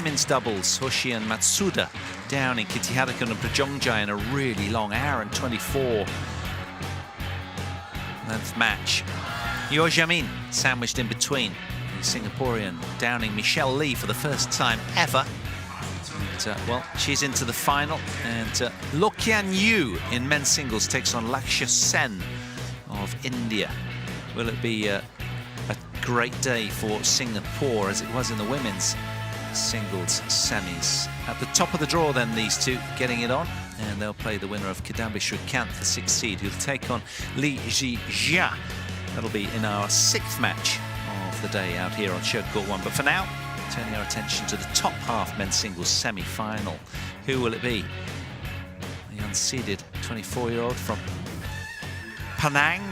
women's doubles, Hoshi and Matsuda down in Kitiharuka and Pajongja in a really long hour and 24 length match. Yo Jamin sandwiched in between the Singaporean downing Michelle Lee for the first time ever. And, well, she's into the final. And Loh Kean Yew in men's singles takes on Lakshya Sen of India. Will it be a great day for Singapore as it was in the women's singles semis? At the top of the draw then, these two getting it on, and they'll play the winner of Kidambi Shrikant, the 6th seed, who'll take on Li Jia. That'll be in our 6th match of the day out here on Short Court 1. But for now, turning our attention to the top half men's singles semi-final. Who will it be? The unseeded 24-year-old from Penang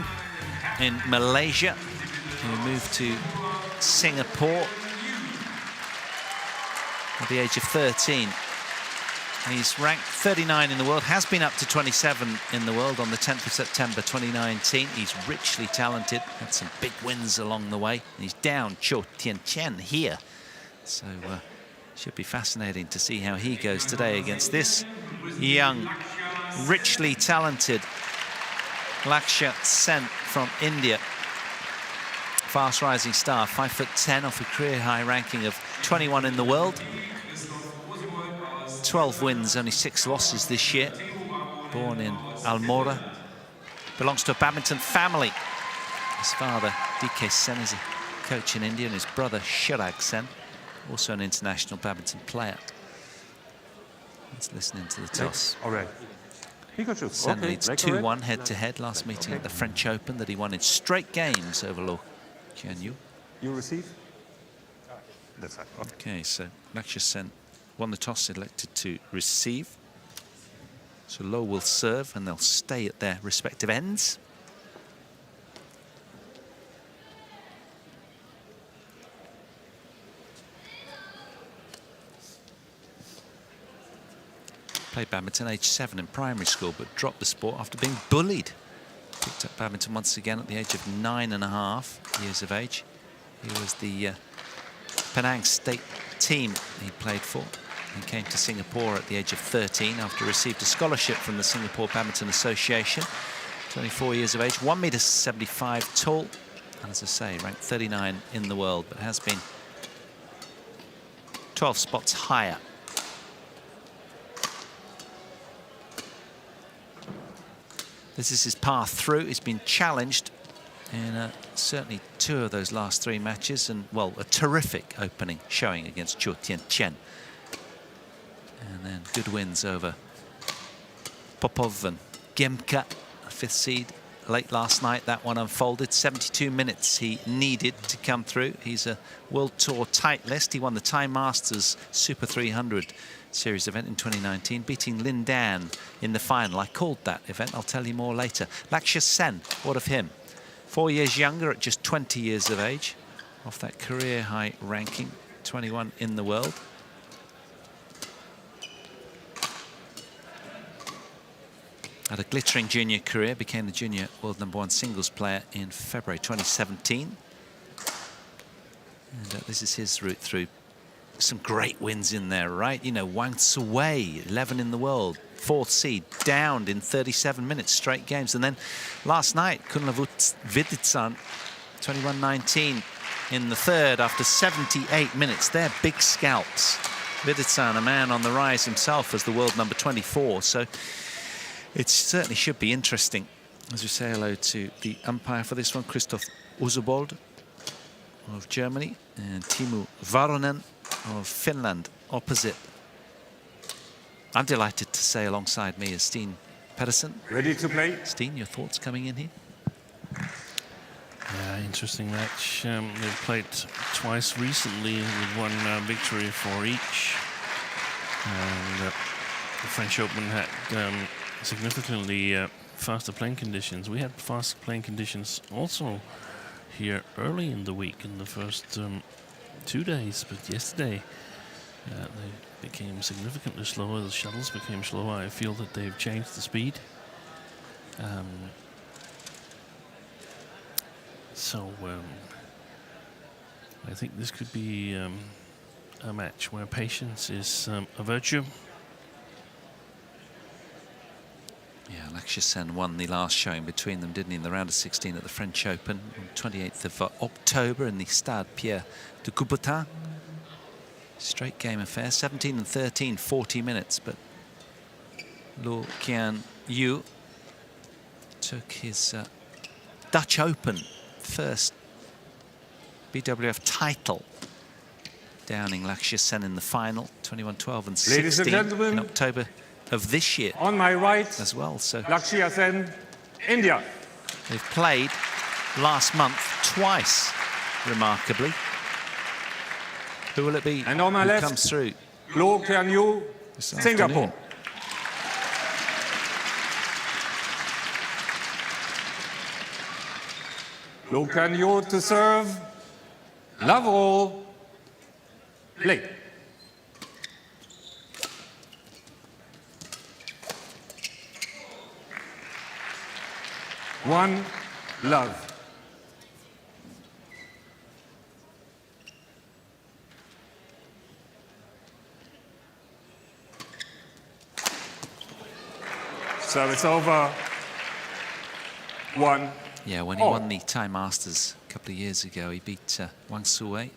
in Malaysia, who moved to Singapore at the age of 13. He's ranked 39 in the world, has been up to 27 in the world on the 10th of September 2019. He's richly talented, had some big wins along the way. He's down Cho Tien Chen here. So should be fascinating to see how he goes today against this young, richly talented Lakshya Sen from India. Fast rising star, 5'10", off a career high ranking of 21 in the world. 12 wins, only 6 losses this year. Born in Almora. Belongs to a badminton family. His father, DK Sen, is a coach in India, and his brother, Chirag Sen, also an international badminton player. Let's listen into the toss. All right. Sen leads 2-1 head-to-head. Last meeting at the French Open that he won in straight games over Loh Kean Yew. You receive? That's right. Okay, so Lakshya Sen won the toss, elected to receive. So Loh will serve, and they'll stay at their respective ends. Played badminton age 7 in primary school, but dropped the sport after being bullied. Picked up badminton once again at the age of 9.5 years of age. He was the Penang state team he played for. He came to Singapore at the age of 13 after received a scholarship from the Singapore Badminton Association. 24 years of age, 1.75 meters tall, and as I say, ranked 39 in the world, but has been 12 spots higher. This is his path through. He's been challenged in certainly 2 of those last 3 matches, and, well, a terrific opening showing against Cho Tien Chen. And then good wins over Popov and Gemka, 5th seed. Late last night, that one unfolded. 72 minutes he needed to come through. He's a World Tour tight list. He won the Thai Masters Super 300 series event in 2019, beating Lin Dan in the final. I called that event. I'll tell you more later. Lakshya Sen, what of him? 4 years younger at just 20 years of age, off that career high ranking, 21 in the world. Had a glittering junior career, became the junior world #1 singles player in February 2017. And this is his route through. Some great wins in there, right? You know, Wang Tzuwei, 11 in the world, 4th seed, downed in 37 minutes, straight games. And then last night, Kunlavut Viditsan, 21-19 in the 3rd after 78 minutes. They're big scalps. Viditsan, a man on the rise himself as the world #24. So it certainly should be interesting. As we say hello to the umpire for this one, Christoph Uzobold of Germany, and Timo Varonen of Finland opposite. I'm delighted to say alongside me is Steen Pedersen. Ready to play? Steen, your thoughts coming in here? Yeah, interesting match. They've played twice recently with 1 victory for each. And the French Open had significantly faster playing conditions. We had faster playing conditions also here early in the week in the first 2 days, but yesterday they became significantly slower. The shuttles became slower. I feel that they've changed the speed. So I think this could be a match where patience is a virtue. Yeah, Lakshya Sen won the last showing between them, didn't he, in the round of 16 at the French Open on 28th of October in the Stade Pierre de Coubertin. Straight game affair, 17 and 13, 40 minutes, but Loh Kean Yew took his Dutch Open first BWF title, downing Lakshya Sen in the final, 21-12 and 16 Ladies and gentlemen, in October of this year on my right, as well. So Lakshya Sen, India. they've played last month twice, remarkably. Who will it be And on my who left, comes through Loh Kean Yew, this Singapore. afternoon? Loh Kean Yew to serve. Love all. Play. One love. Service over. One. Yeah, when he won the Thai Masters a couple of years ago, he beat Wang Suwei,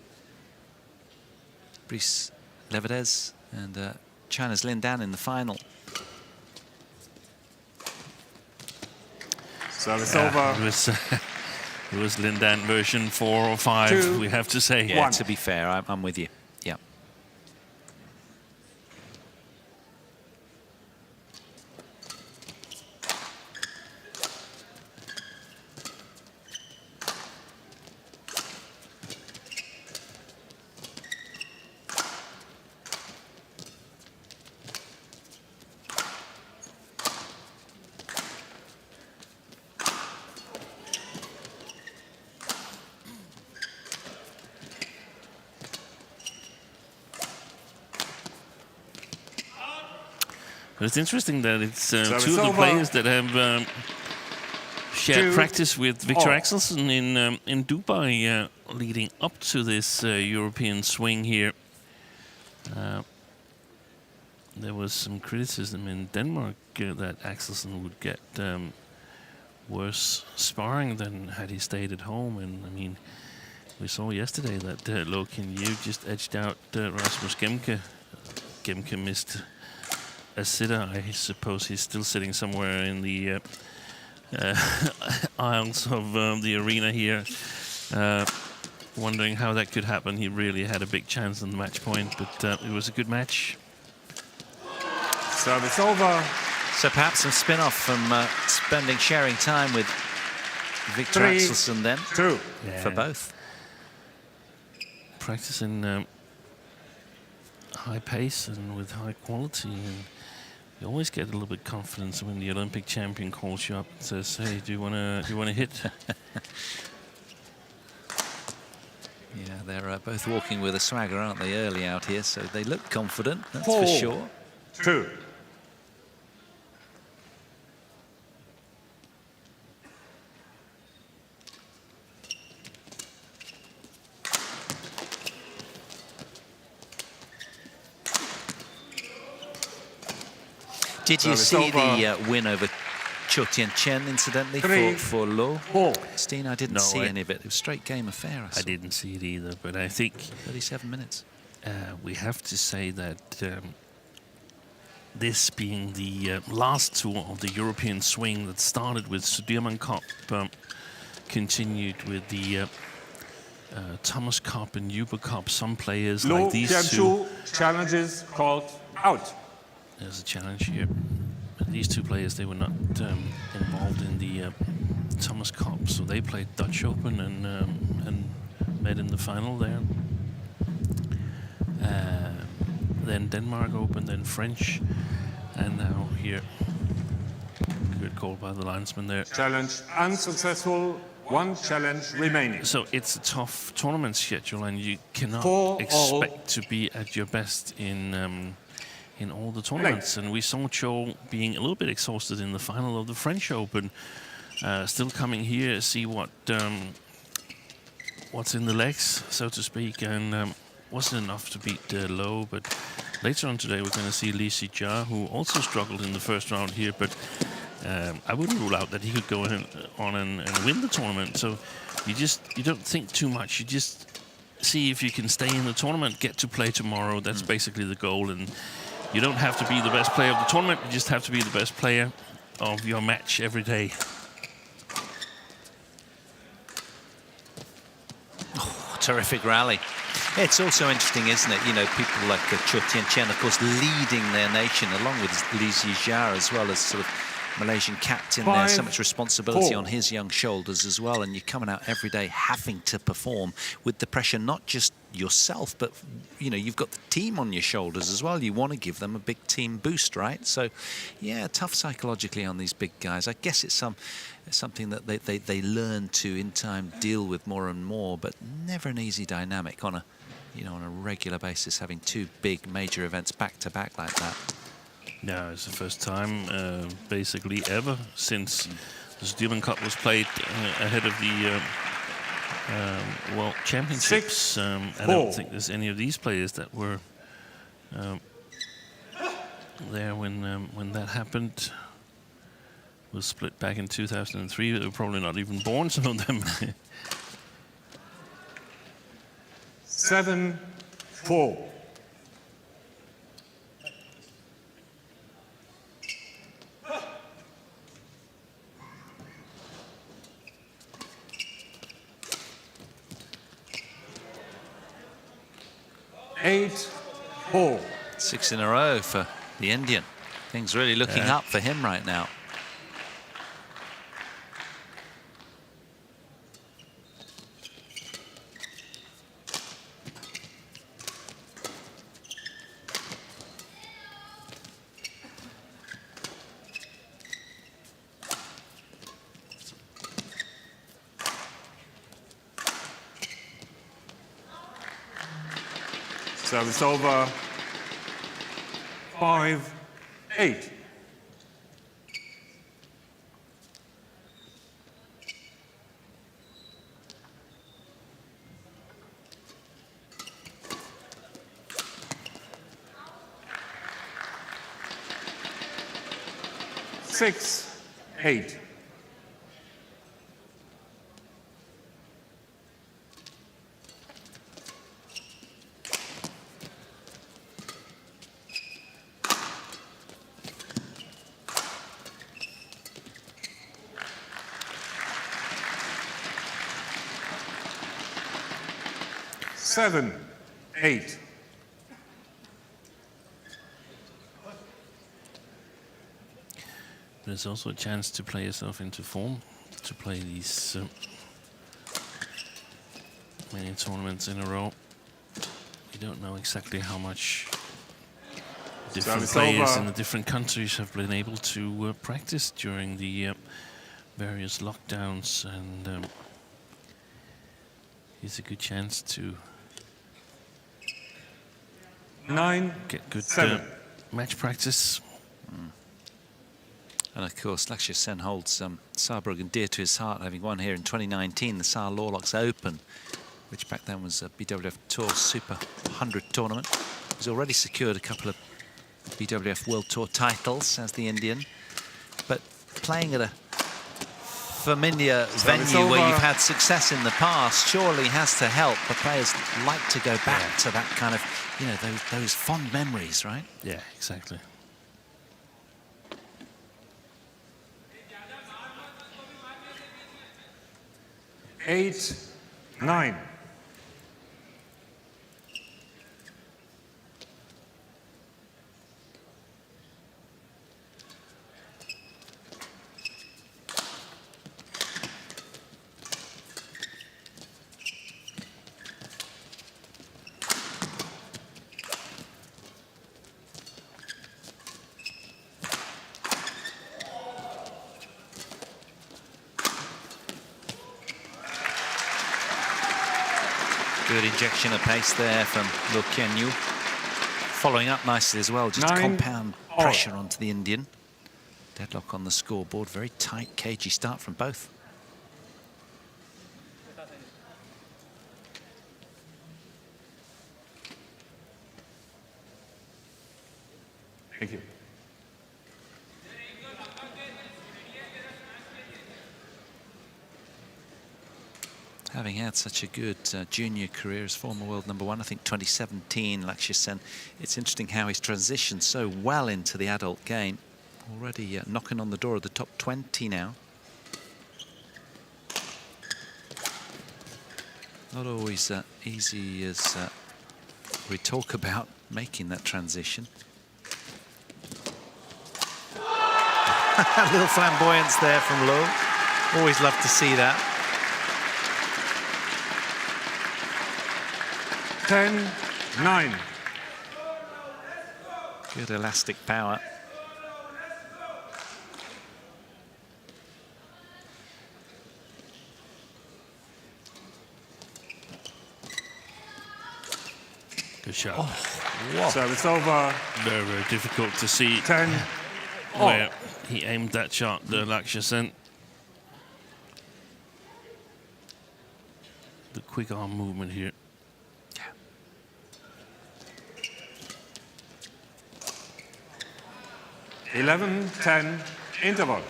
Brice Levedez, and China's Lin Dan in the final. Service over. It was Lin Dan version 4 or 5, 2, we have to say. Yeah, to be fair, I'm with you. Yeah. But it's interesting that it's two of Service the over. players that have shared 2, practice with Victor all. Axelsen in Dubai leading up to this European swing here. There was some criticism in Denmark that Axelsen would get worse sparring than had he stayed at home. And I mean, we saw yesterday that Loh Kean Yew just edged out Rasmus Gemke. Gemke missed a sitter. I suppose he's still sitting somewhere in the aisles of the arena here, wondering how that could happen. He really had a big chance on the match point, but it was a good match. Service over. So perhaps some spin-off from sharing time with Victor 3, Axelsen then 2. for both. Practicing high pace and with high quality, and you always get a little bit confidence when the Olympic champion calls you up and says, "Hey, do you wanna hit?" Yeah, they're both walking with a swagger, aren't they, early out here? So they look confident, that's 4, for sure. 2. Did you Service see the over. win over Cho Tien Chen, incidentally, 3, for Loh? 4. Steen, I didn't No, see I- any of it. It was a straight game affair. I didn't see it either, but I think 37 minutes. we have to say that this being the last tour of the European swing that started with Sudirman Cup, continued with the Thomas Cup and Uber Cup. Some players Loh like these Kean two. Yew challenges called out. There's a challenge here. But these two players, they were not involved in the Thomas Cup, so they played Dutch Open and met in the final there. Then Denmark Open, then French, and now here. Good call by the linesman there. Challenge unsuccessful. 1 challenge remaining. So it's a tough tournament schedule, and you cannot 4-all. expect to be at your best in all the tournaments. And we saw Cho being a little bit exhausted in the final of the French Open. Still coming here, see what's in the legs, so to speak. And wasn't enough to beat Loh, but later on today we're going to see Lee Si-ja, who also struggled in the first round here, but I wouldn't rule out that he could go on and win the tournament. So you don't think too much. You just see if you can stay in the tournament, get to play tomorrow. That's basically the goal. And you don't have to be the best player of the tournament. You just have to be the best player of your match every day. Oh, terrific rally. It's also interesting, isn't it? You know, people like Cho Tien-chen, of course, leading their nation, along with Lee Si-ja as well as sort of Malaysian captain. There's so much responsibility on his young shoulders as well, and you're coming out every day having to perform with the pressure, not just yourself, but you know, you've got the team on your shoulders as well. You want to give them a big team boost, right? So yeah, tough psychologically on these big guys. I guess it's something that they learn to in time deal with more and more, but never an easy dynamic on a, you know, on a regular basis, having two big major events back to back like that. Yeah, it's the first time basically ever since the Sudirman Cup was played ahead of the World Championships. I don't think there's any of these players that were there when that happened. Was split back in 2003. They were probably not even born, some of them. 7-4. Eight-4. 6 in a row for the Indian. Things really looking up for him right now. Service over. 5-8. Six, 8. Seven, 8. There's also a chance to play yourself into form, to play these many tournaments in a row. You don't know exactly how much different players in the different countries have been able to practice during the various lockdowns, and it's a good chance to 9, get good 7. match practice. And of course, Lakshya Sen holds Saarbrücken dear to his heart, having won here in 2019 the Saar Lorlocks Open, which back then was a BWF Tour Super 100 tournament. He's already secured a couple of BWF World Tour titles as the Indian, but playing at a familiar venue where you've had success in the past surely has to help. The players like to go back to that kind of, you know, those fond memories, right? Yeah, exactly. Eight, 9. Good injection of pace there from Loh Kean Yew. Following up nicely as well, just to compound pressure onto the Indian. Deadlock on the scoreboard, very tight, cagey start from both. Thank you. Having had such a good junior career as former world #1, I think 2017, Lakshya Sen, it's interesting how he's transitioned so well into the adult game. Already knocking on the door of the top 20 now. Not always easy as we talk about making that transition. A little flamboyance there from Loh. Always love to see that. 10-9. Good elastic power. Good shot. Whoa. Service over. Very, very difficult to see 10. where he aimed that shot, the Lakshya Sen. The quick arm movement here. 11-10 interval.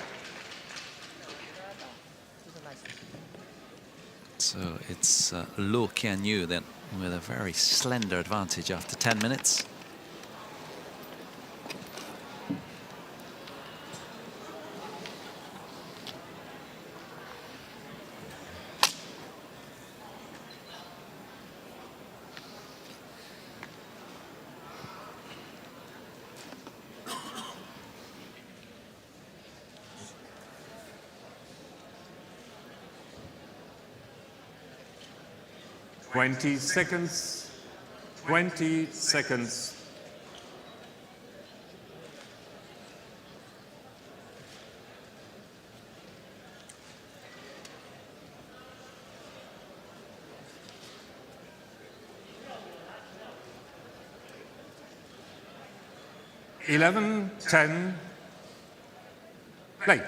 So it's Loh Kean Yew then with a very slender advantage after 10 minutes. Twenty seconds. 20 seconds. Eleven, 10. Play.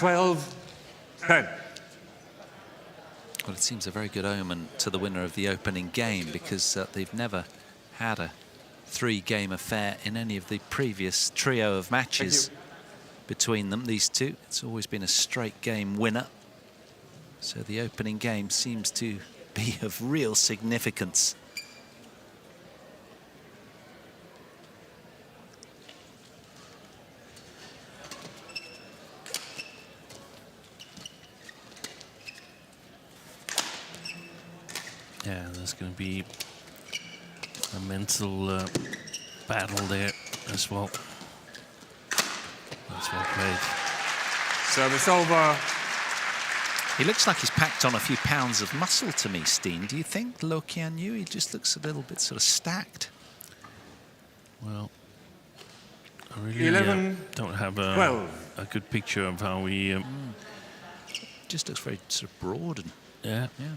Well, well, it seems a very good omen to the winner of the opening game, because they've never had a 3-game affair in any of the previous trio of matches between them, these two. It's always been a straight game winner. So the opening game seems to be of real significance. Yeah, there's going to be a mental battle there as well. That's well played. Service over. He looks like he's packed on a few pounds of muscle to me, Steen. Do you think, Loh Kean Yew? He just looks a little bit sort of stacked. Well, I really don't have a good picture of how he... Just looks very sort of broad and... Yeah. Yeah.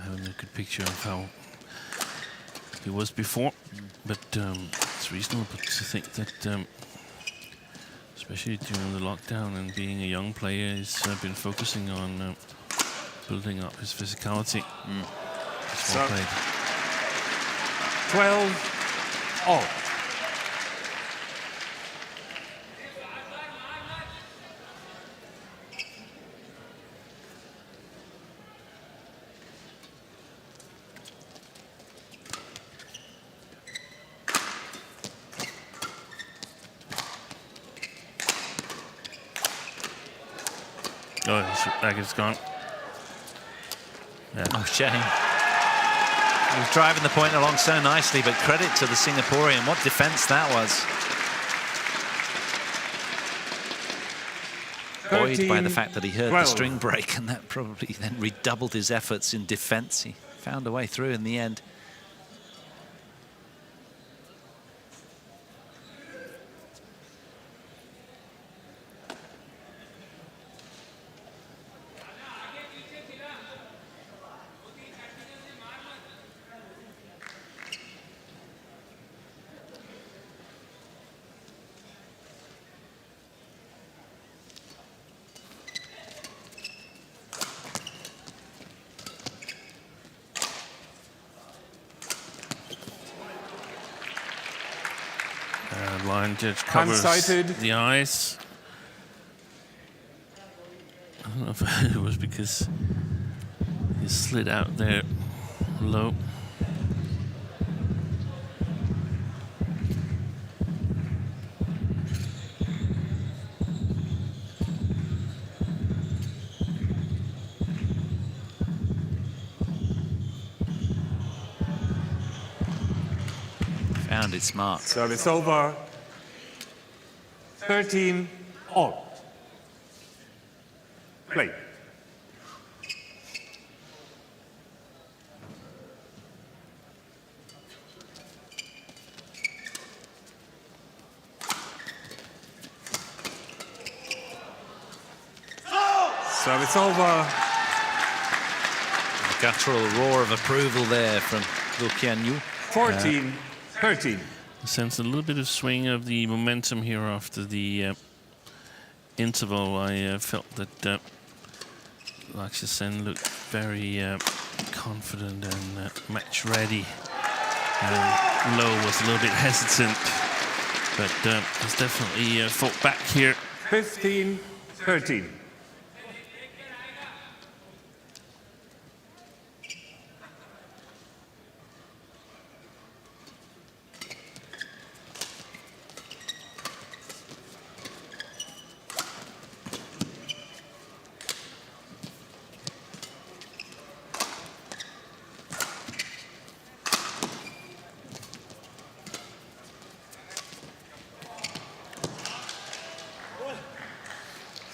Having a good picture of how he was before, but it's reasonable to think that, especially during the lockdown and being a young player, he's been focusing on building up his physicality. It's well played. 12 all. Oh, his racket's gone. Yeah. Oh, shame. He was driving the point along so nicely, but credit to the Singaporean. What defense that was. Buoyed by the fact that he heard the string break, and that probably then redoubled his efforts in defense. He found a way through in the end. The line judge covers Unsighted. the eyes. I don't know if it was because he slid out there low. Found its mark. Service over. 13 all. Play. Service over. A guttural roar of approval there from Loh Kean Yew. 14, 13. I sense a little bit of swing of the momentum here after the interval. I felt that Lakshya Sen looked very confident and match ready. Loh was a little bit hesitant, but has definitely fought back here. 15, 13.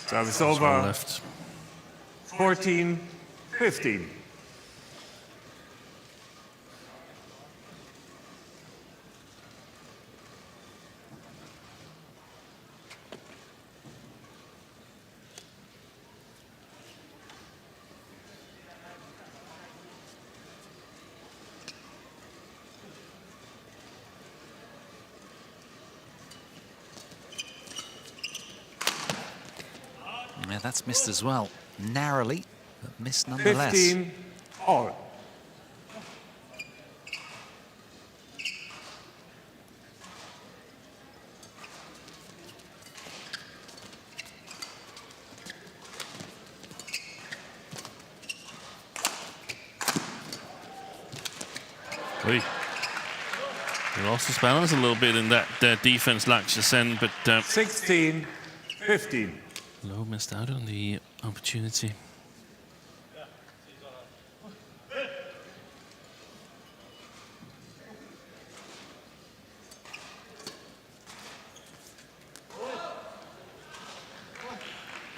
Service One over. left. 14, 15. Yeah, that's missed as well. Narrowly, but missed nonetheless. 15 all. He lost his balance a little bit in that defense, Lakshya Sen, but 16, 15. Loh missed out on the opportunity.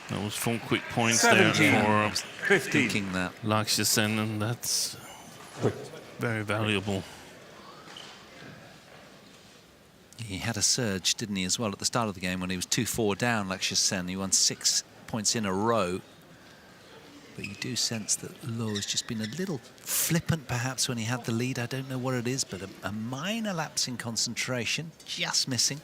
That was 4 quick points 17, there 15. Thinking that. for Lakshya Sen, and that's very valuable. He had a surge, didn't he, as well, at the start of the game when he was 2-4 down, Lakshya Sen. He won 6 points in a row. But you do sense that Loh has just been a little flippant, perhaps, when he had the lead. I don't know what it is, but a minor lapse in concentration, just missing.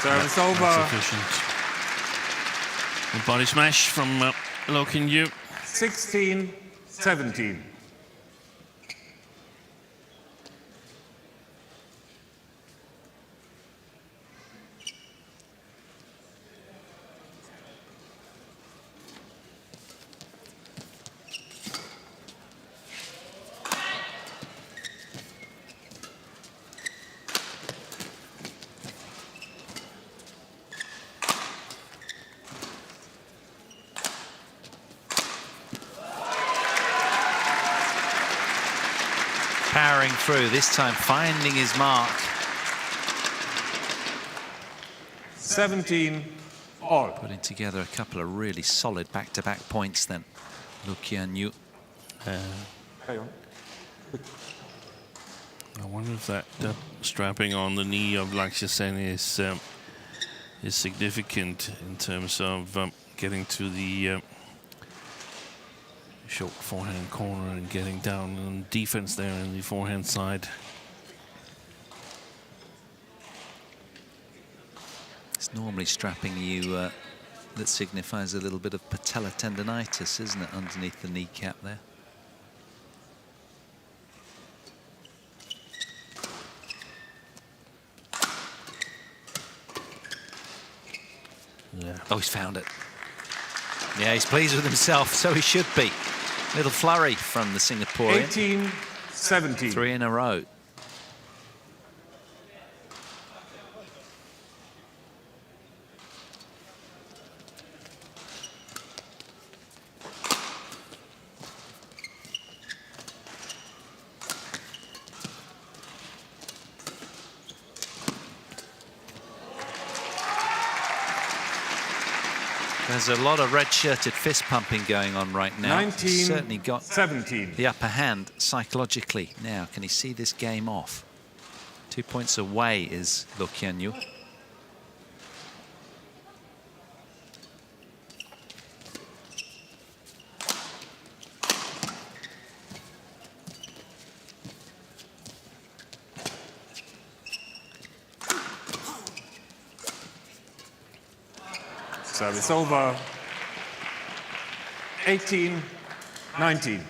Service over. That's sufficient. A body smash from Loh Kean Yew. 16, 17. Powering through, this time finding his mark. 17 all. Putting together a couple of really solid back-to-back points then. Loh Kean Yew. Carry on. I wonder if that strapping on the knee of Lakshya Sen is significant in terms of getting to the short forehand corner and getting down on defense there in the forehand side. It's normally strapping you that signifies a little bit of patella tendonitis, isn't it, underneath the kneecap there? Yeah. Oh, he's found it. Yeah, he's pleased with himself, so he should be. Little flurry from the Singaporean. 18-17. 3 in a row. There's a lot of red-shirted fist pumping going on right now. 19, He's certainly got 17. the upper hand psychologically. Now, can he see this game off? 2 points away is Loh Kean Yew. Service over. 18-19.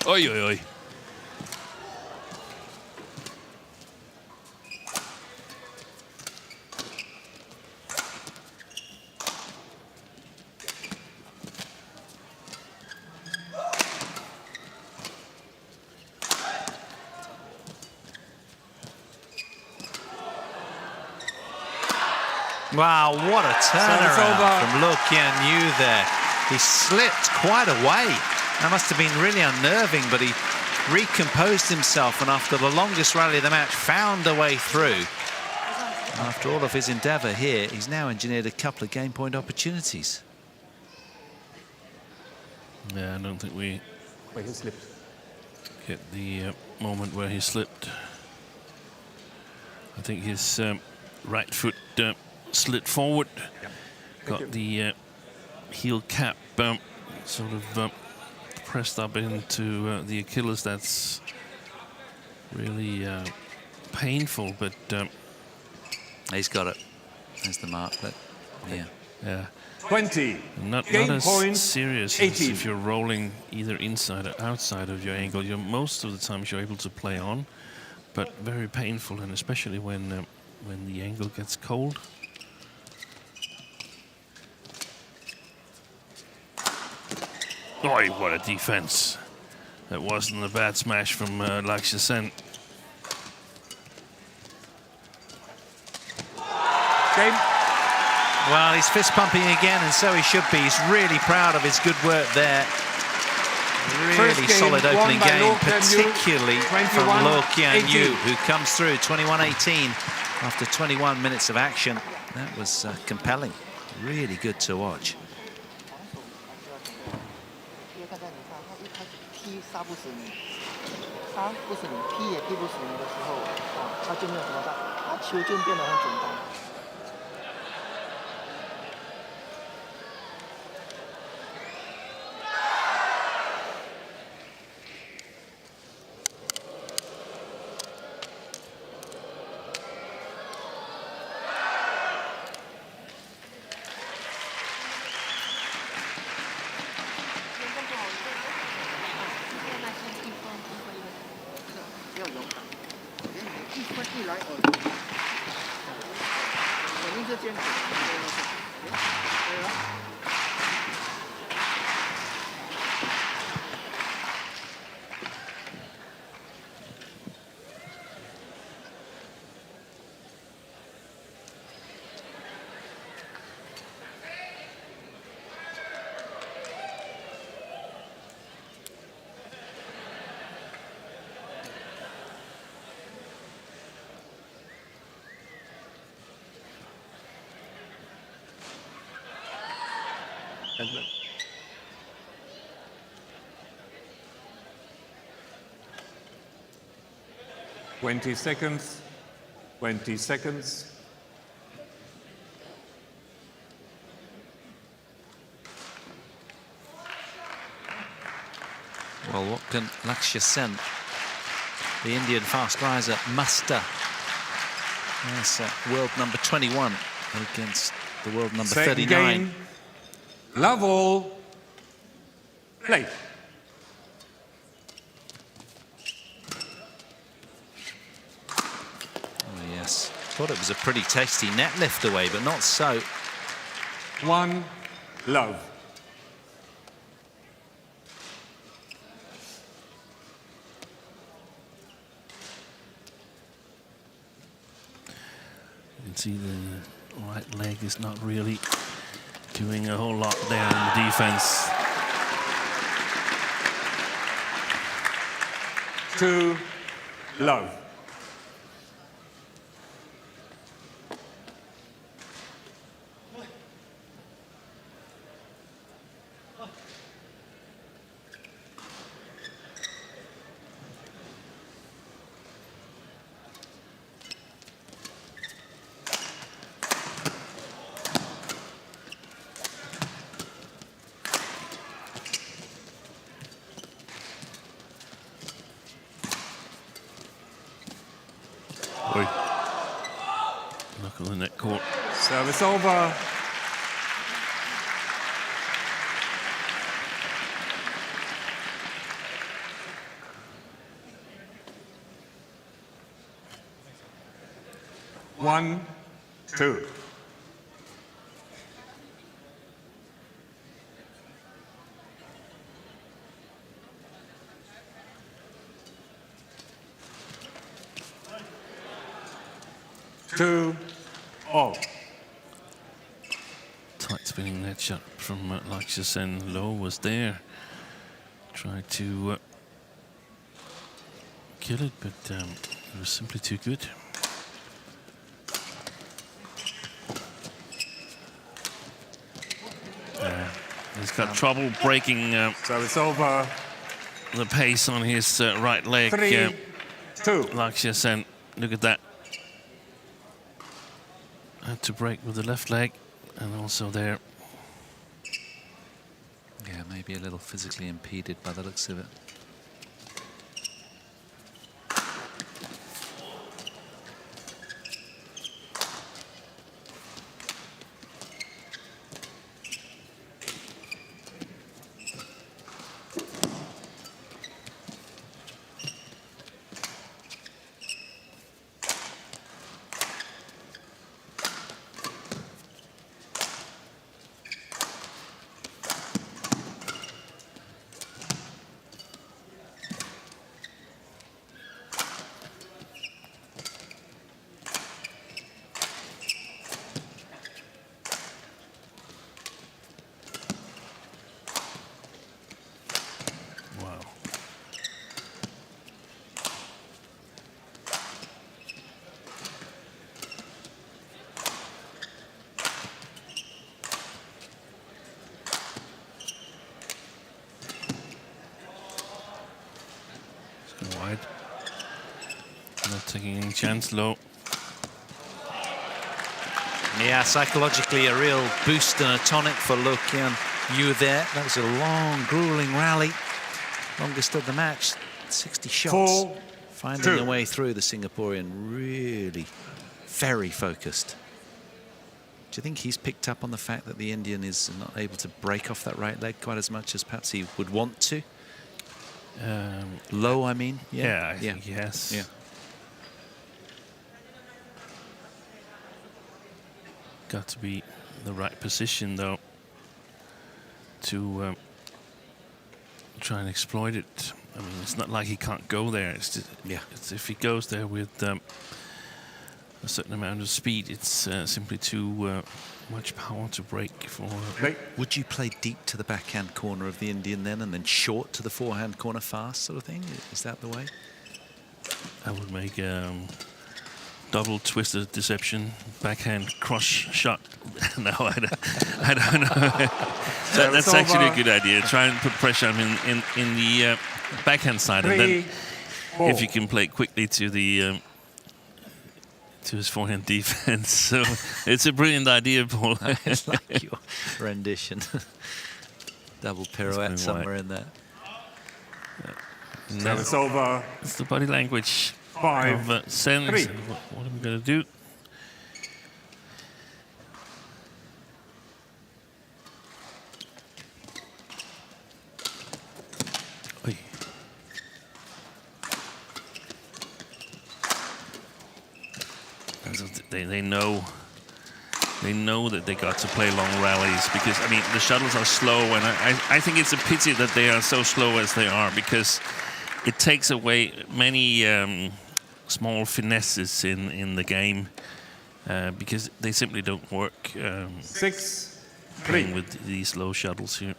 Oi, oi, oi. Wow, what a turnaround from Loh Kean Yew there. He slipped quite a way. That must have been really unnerving, but he recomposed himself and after the longest rally of the match found a way through. After all of his endeavour here, he's now engineered a couple of game point opportunities. Yeah, I don't think we Wait, he slipped. get the moment where he slipped. I think his right foot slid forward, got the heel cap sort of pressed up into the Achilles. That's really painful, but He's got it. There's the mark, but yeah. yeah, 20. not Game as point, serious as 18. if you're rolling either inside or outside of your angle. Most of the times you're able to play on, but very painful, and especially when the angle gets cold. Oi, what a defense. That wasn't a bad smash from Lakshya Sen. Game. Well, he's fist pumping again, and so he should be. He's really proud of his good work there. Really First game solid won opening by game, Loh Kean Yew, particularly from 21-18. Loh Kean Yew, who comes through 21-18 after 21 minutes of action. That was compelling. Really good to watch. 因为刚才你看，他一开始踢杀不死你，杀不死你，踢也踢不死你的时候，他就没有什么大，他球就变得很简单。要勇敢，一分一来而已，肯定是坚持。对了。And 20 seconds. 20 seconds. Well, what can Lakshya Sen, the Indian fast riser, muster? Yes, world number 21 against the world number Second 39. game. Love all. Play. Oh, yes. Thought it was a pretty tasty net lift away, but not so. 1 love. You can see the right leg is not really doing a whole lot there in the defense. 2 love. Oi. Knuckle in that court. Service over. One, two. Two, all. Tight spinning net shot from Lakshya Sen. Loh was there. Tried to kill it, but it was simply too good. He's got trouble breaking So it's over. the pace on his right leg. 3, 2. Lakshya Sen, look at that. Had to break with the left leg, and also there. Yeah, maybe a little physically impeded by the looks of it. Wow. It's going wide. Not taking any chance, Loh. Yeah, psychologically a real boost and a tonic for Loh Kean Yew there. That was a long, grueling rally. Longest of the match, 60 shots. 4, Finding 2. a way through, the Singaporean, really very focused. Do you think he's picked up on the fact that the Indian is not able to break off that right leg quite as much as perhaps he would want to? Low, I mean. Yeah, I think he has. Yeah. Got to be the right position, though, to try and exploit it. I mean, it's not like he can't go there. It's just, it's if he goes there with a certain amount of speed, it's simply too much power to break for. Would you play deep to the backhand corner of the Indian then, and then short to the forehand corner fast, sort of thing? Is that the way? I would make double twisted deception, backhand cross shot. No, I don't know. That's actually a good idea. Try and put pressure on him in the backhand side, and then if you can play quickly to the to his forehand defense. So it's a brilliant idea, Paul. It's like your rendition. Double pirouette somewhere in there. So it's over. It's the body language 5, of Sen. 3. What am I going to do? Oy. And so they know that they got to play long rallies, because I mean the shuttles are slow, and I think it's a pity that they are so slow as they are, because it takes away many small finesses in the game, because they simply don't work 6, 3. playing with these low shuttles here.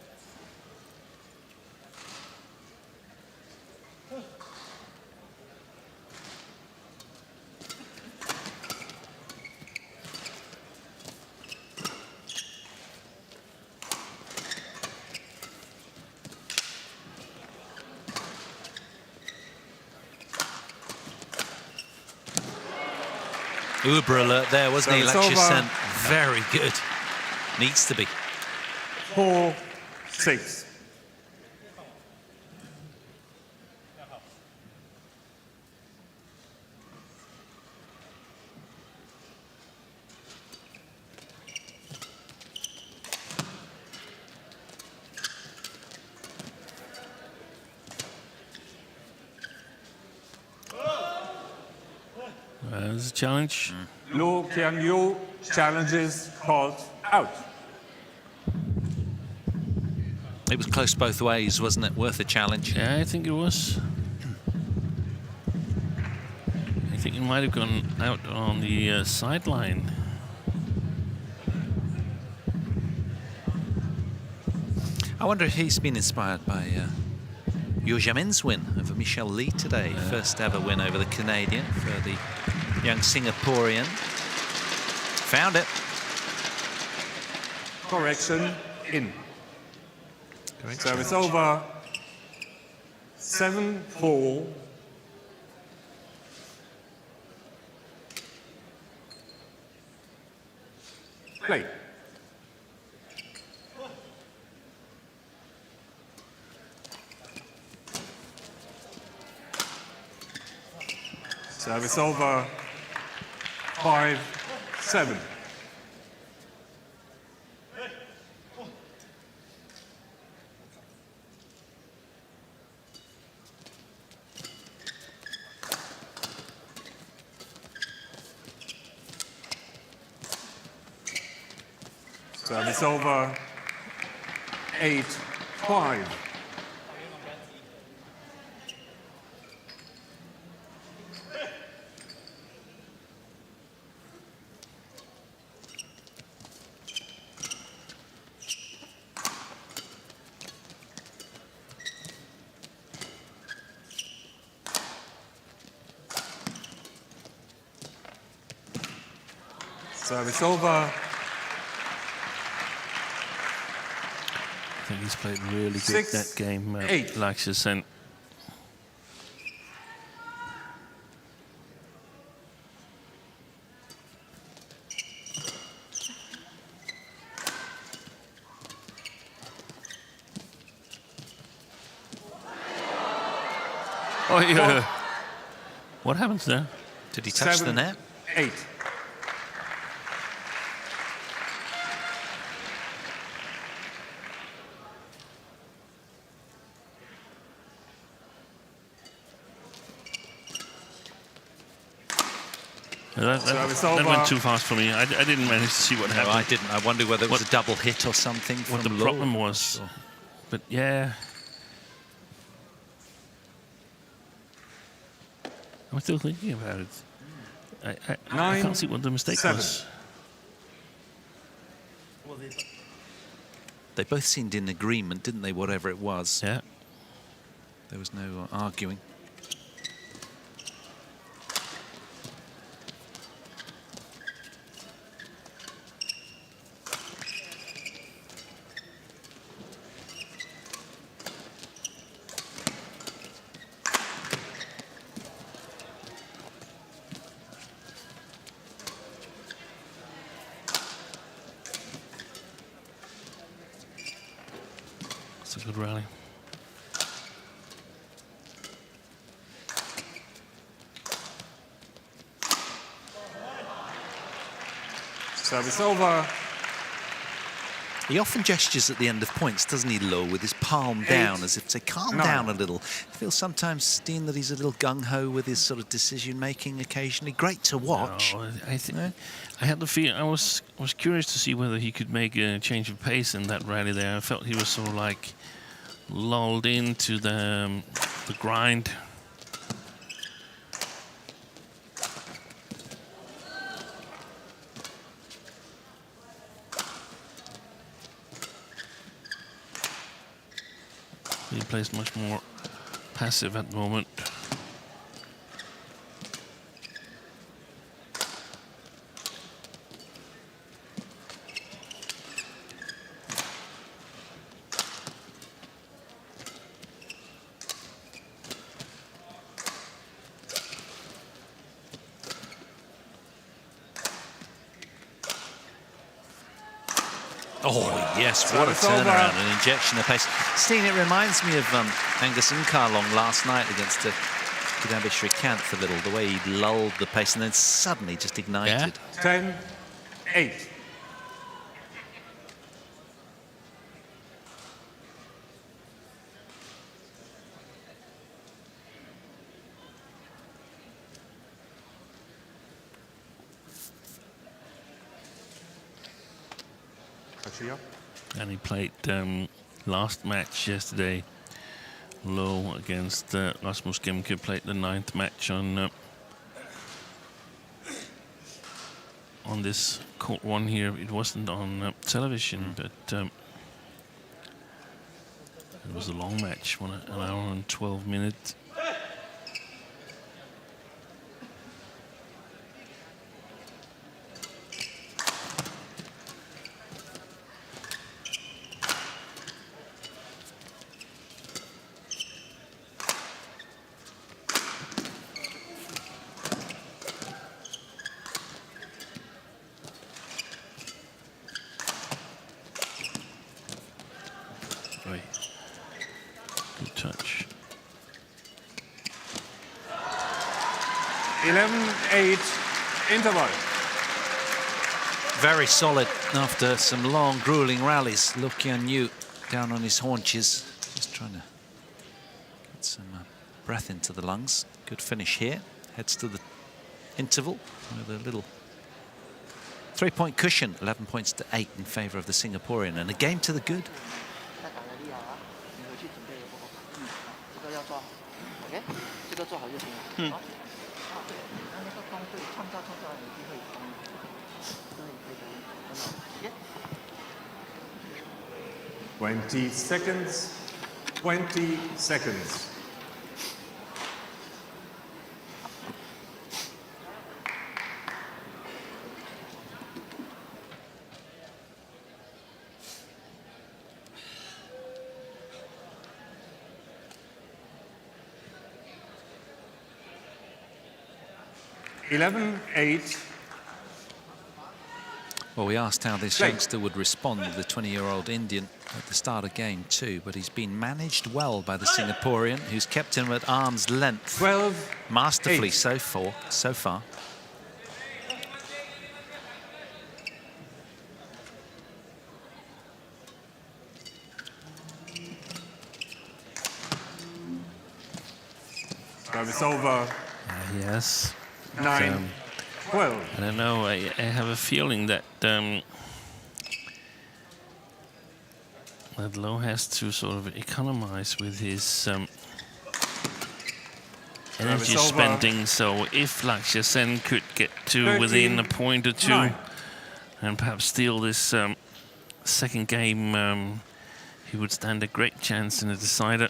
Uber alert there, wasn't he, So Lakshya it's over. Sen? Very good. Needs to be. 4, 6. There's a challenge. Loh Kean Yew challenges called out. It was close both ways, wasn't it? Worth a challenge. Yeah, I think it was. I think it might have gone out on the sideline. I wonder if he's been inspired by Yo Jamin's win over Michelle Lee today. First ever win over the Canadian for the young Singaporean. Found it. Correction in. Correct So it's challenge. over. 7, 4. Play. Service over. 5, 7. Service over. 8, 5. Service over. I think he's played really good 6, that game, 8. Lakshya Sen. Oh, yeah. What happens there? Did he touch 7, the net? 8. Service That over. went too fast for me. I didn't manage to see what No, happened. I didn't. I wonder whether it was What- a double hit or something What from the Loh. problem was. But yeah. I'm still thinking about it. I 9, can't see what the mistake 7. was. They both seemed in agreement, didn't they, whatever it was? Yeah. There was no arguing. good rally. Service over. He often gestures at the end of points, doesn't he, Loh, with his palm down, as if to calm down a little. I feel sometimes, Dean, that he's a little gung-ho with his sort of decision-making occasionally. Great to watch. No, I had the feeling, I was curious to see whether he could make a change of pace in that rally there. I felt he was sort of like lulled into the grind. He plays much more passive at the moment. Oh, yes, what a turnaround, an injection of pace. Steen, it reminds me of Angus Nkarlong last night against Kidambi Srikanth a little, the way he lulled the pace and then suddenly just ignited. 10-8. And he played last match yesterday. Loh against Rasmus Gemke played the 9th match on this court one here. It wasn't on television, but it was a long match, an hour and 12 minutes. Good touch. 11-8 interval. Very solid after some long, grueling rallies. Loh Kean Yew down on his haunches, just trying to get some breath into the lungs. Good finish here. Heads to the interval with a little 3-point cushion, 11 points to 8 in favour of the Singaporean, and a game to the good. Hmm. 20 seconds. 20 seconds. Well, we asked how this youngster would respond, the 20-year-old Indian, at the start of game 2, but he's been managed well by the Singaporean, who's kept him at arm's length 12, masterfully 8. so far. Service over. Yes. 9, 12. I don't know. I have a feeling that that Loh has to sort of economize with his energy spending. So if Lakshya Sen could get to 13, within a point or two 9. and perhaps steal this second game, he would stand a great chance in a decider.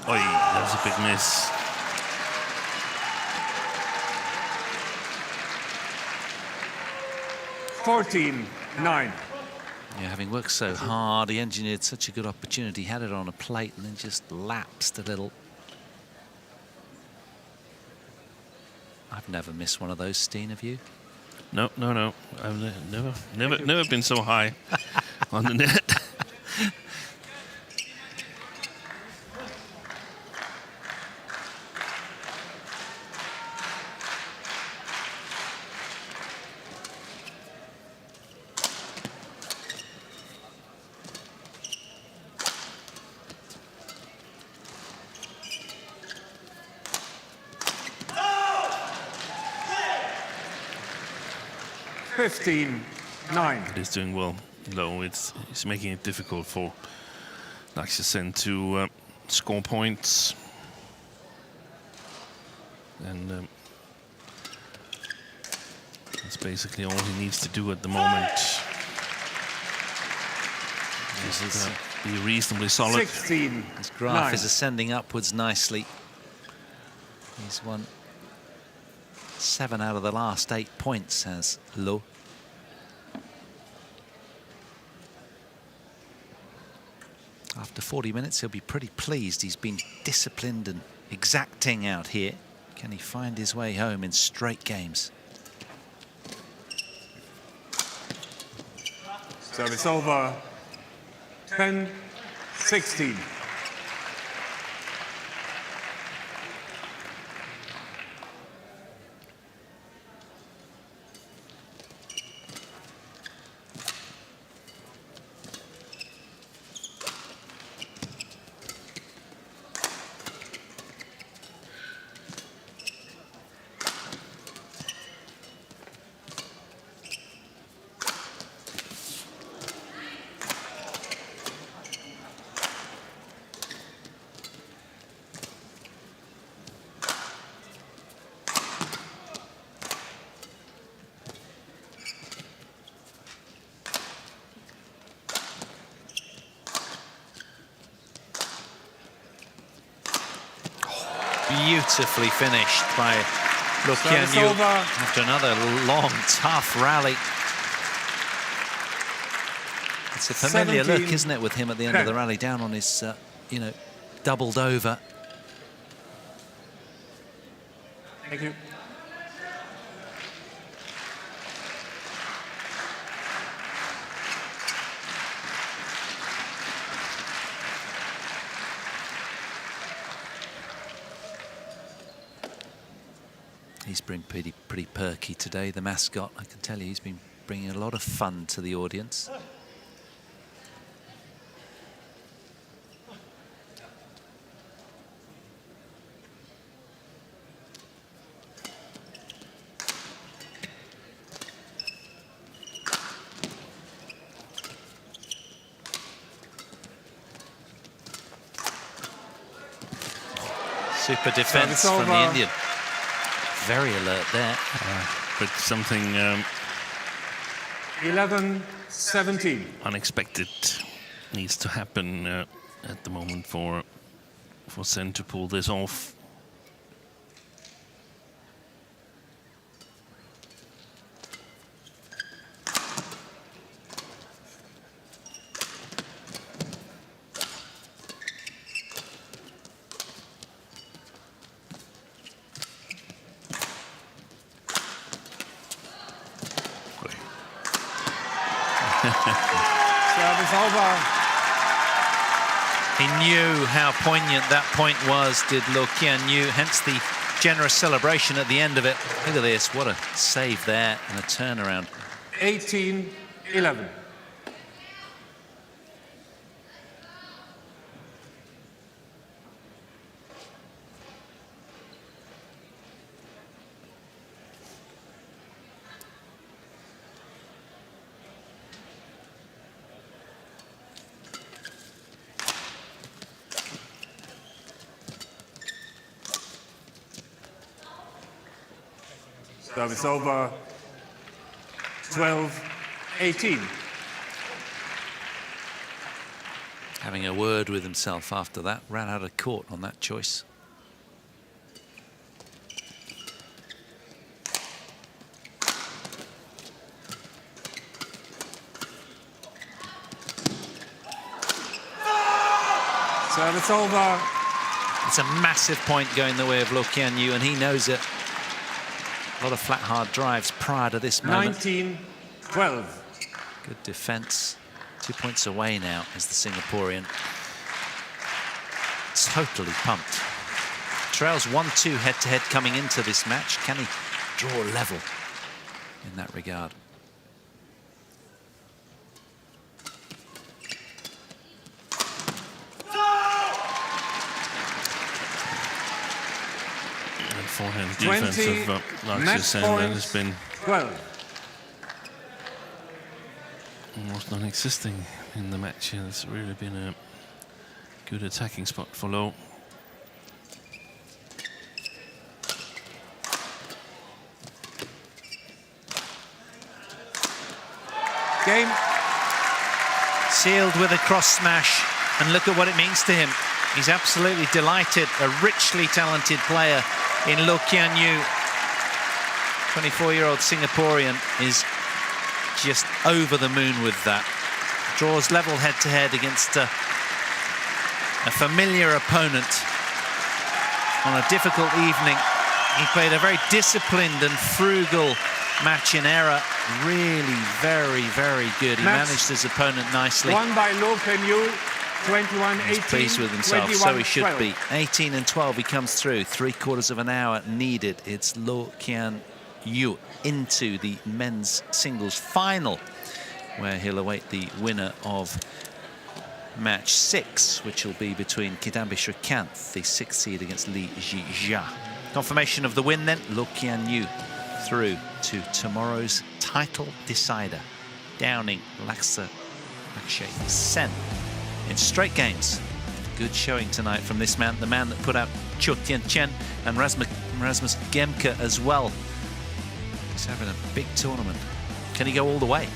Oi, that was a big miss. Fourteen, 9. Yeah, having worked so hard, he engineered such a good opportunity, had it on a plate and then just lapsed a little. I've never missed one of those, Steen, have you? No. I've never been so high on the net. He's doing well, Loh. It's making it difficult for Lakshya Sen to score points. And that's basically all he needs to do at the moment. Just be reasonably solid. His graph is ascending upwards nicely. He's won 7 out of the last 8 points, has Loh. After 40 minutes, he'll be pretty pleased. He's been disciplined and exacting out here. Can he find his way home in straight games? Service over. 10-16. Beautifully finished by Loh Kean Yew after another long, tough rally. It's a familiar look, isn't it, with him at the end of the rally, down on his, you know, doubled over. Thank you. He's been pretty perky today, the mascot. I can tell you, he's been bringing a lot of fun to the audience. Super defense from the Indian. Very alert there. But something 11-17. unexpected needs to happen at the moment for Sen to pull this off. Service over. He knew how poignant that point was, did Loh Kean Yew, hence the generous celebration at the end of it. Look at this, what a save there and a turnaround. 18-11. Service over. 12-18. Having a word with himself after that, ran out of court on that choice. Service over. It's a massive point going the way of Loh Kean Yew, and he knows it. A lot of flat, hard drives prior to this moment. 19-12. Good defense. 2 points away now is the Singaporean. Totally pumped. Trails 1-2 head-to-head coming into this match. Can he draw level in that regard? And forehand defense of Lakshya Sen that has been 12. almost non-existing in the match. It's really been a good attacking spot for Loh. Game. Sealed with a cross smash, and look at what it means to him. He's absolutely delighted. A richly talented player in Loh Kean Yew. 24-year-old Singaporean is just over the moon with that. Draws level head-to-head against a familiar opponent on a difficult evening. He played a very disciplined and frugal match in error. Really very, very good. He managed his opponent nicely. Won by Loh Kean Yew, 21-18. He's pleased with himself, so he should be. 18-12, he comes through. 3/4 of an hour needed. It's Loh Kean Yew into the men's singles final, where he'll await the winner of match 6, which will be between Kidambi Srikanth, the 6th seed, against Lee Ji-ja. Confirmation of the win then, Loh Kean Yew through to tomorrow's title decider, downing Lakshya Sen in straight games. Good showing tonight from this man, the man that put out Cho Tien Chen and Rasmus Gemke as well. He's having a big tournament. Can he go all the way?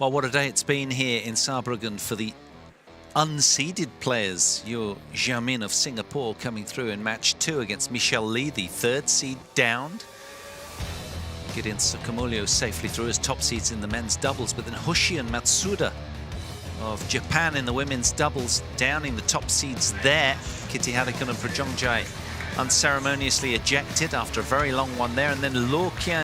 Well, what a day it's been here in Saarbrücken for the unseeded players. Your Xiaomin of Singapore coming through in match 2 against Michelle Lee, the 3rd seed, downed. Gideon Tsukamulio safely through as top seeds in the men's doubles, but then Hoshi and Matsuda of Japan in the women's doubles, downing the top seeds there. Kitty Haruka and Prajongjai unceremoniously ejected after a very long one there, and then Loh Kean